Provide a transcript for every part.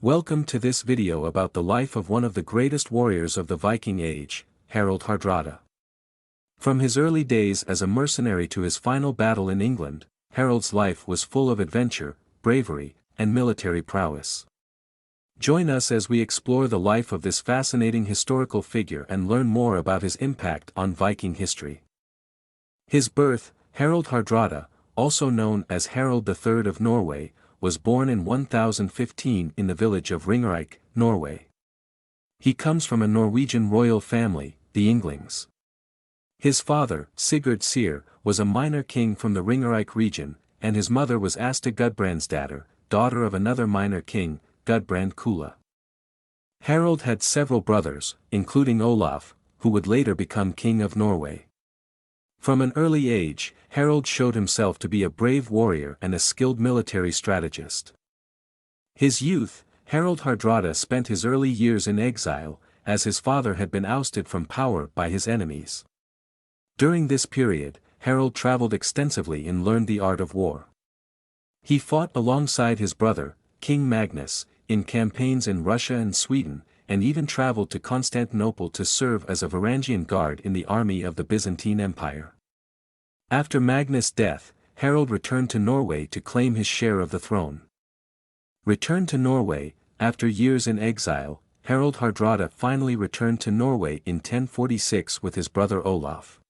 Welcome to this video about the life of one of the greatest warriors of the Viking Age, Harald Hardrada. From his early days as a mercenary to his final battle in England, Harald's life was full of adventure, bravery, and military prowess. Join us as we explore the life of this fascinating historical figure and learn more about his impact on Viking history. His birth, Harald Hardrada, also known as Harald III of Norway, was born in 1015 in the village of Ringerike, Norway. He comes from a Norwegian royal family, the Ynglings. His father, Sigurd Syr, was a minor king from the Ringerike region, and his mother was Asta Gudbrandsdatter, daughter of another minor king, Gudbrand Kula. Harald had several brothers, including Olaf, who would later become king of Norway. From an early age, Harald showed himself to be a brave warrior and a skilled military strategist. His youth, Harald Hardrada spent his early years in exile, as his father had been ousted from power by his enemies. During this period, Harald traveled extensively and learned the art of war. He fought alongside his brother, King Magnus, in campaigns in Russia and Sweden, and even traveled to Constantinople to serve as a Varangian guard in the army of the Byzantine Empire. After Magnus' death, Harald returned to Norway to claim his share of the throne. Returned to Norway, after years in exile, Harald Hardrada finally returned to Norway in 1046 with his brother Olaf.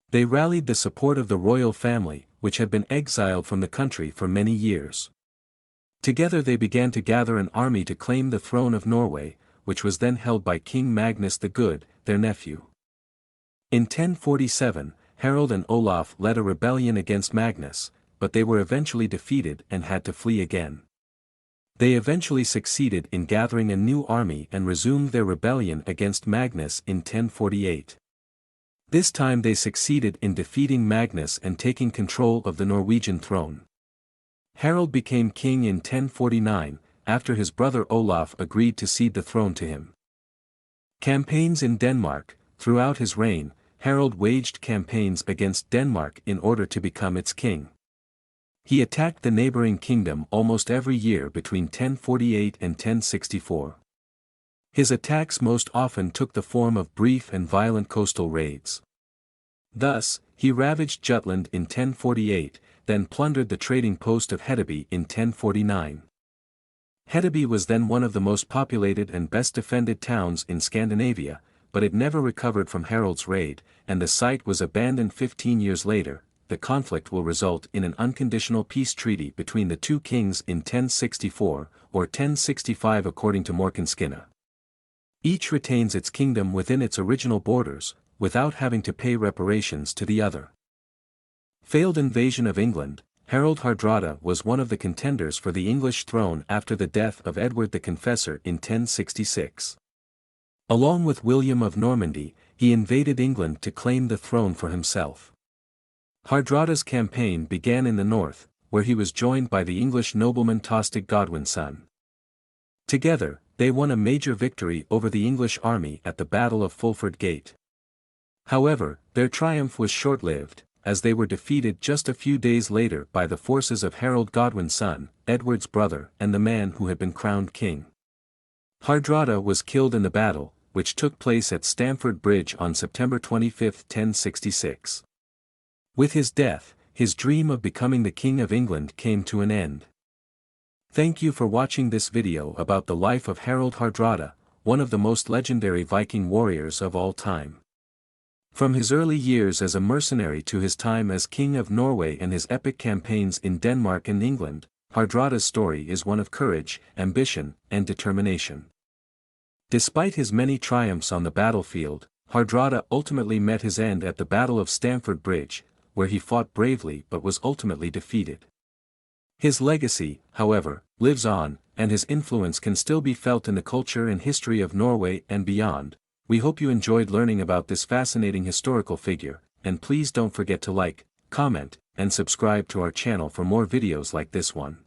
They rallied the support of the royal family, which had been exiled from the country for many years. Together they began to gather an army to claim the throne of Norway, which was then held by King Magnus the Good, their nephew. In 1047, Harald and Olaf led a rebellion against Magnus, but they were eventually defeated and had to flee again. They eventually succeeded in gathering a new army and resumed their rebellion against Magnus in 1048. This time they succeeded in defeating Magnus and taking control of the Norwegian throne. Harald became king in 1049, after his brother Olaf agreed to cede the throne to him. Campaigns in Denmark. Throughout his reign, Harald waged campaigns against Denmark in order to become its king. He attacked the neighboring kingdom almost every year between 1048 and 1064. His attacks most often took the form of brief and violent coastal raids. Thus, he ravaged Jutland in 1048, then plundered the trading post of Hedeby in 1049. Hedeby was then one of the most populated and best defended towns in Scandinavia, but it never recovered from Harald's raid, and the site was abandoned 15 years later. The conflict will result in an unconditional peace treaty between the two kings in 1064, or 1065 according to Morkinskinna. Each retains its kingdom within its original borders, without having to pay reparations to the other. Failed invasion of England. Harald Hardrada was one of the contenders for the English throne after the death of Edward the Confessor in 1066. Along with William of Normandy, he invaded England to claim the throne for himself. Hardrada's campaign began in the north, where he was joined by the English nobleman Tostig Godwinson. Together, they won a major victory over the English army at the Battle of Fulford Gate. However, their triumph was short-lived, as they were defeated just a few days later by the forces of Harold Godwinson, Edward's brother and the man who had been crowned king. Hardrada was killed in the battle, which took place at Stamford Bridge on September 25, 1066. With his death, his dream of becoming the King of England came to an end. Thank you for watching this video about the life of Harald Hardrada, one of the most legendary Viking warriors of all time. From his early years as a mercenary to his time as King of Norway and his epic campaigns in Denmark and England, Hardrada's story is one of courage, ambition, and determination. Despite his many triumphs on the battlefield, Hardrada ultimately met his end at the Battle of Stamford Bridge, where he fought bravely but was ultimately defeated. His legacy, however, lives on, and his influence can still be felt in the culture and history of Norway and beyond. We hope you enjoyed learning about this fascinating historical figure, and please don't forget to like, comment, and subscribe to our channel for more videos like this one.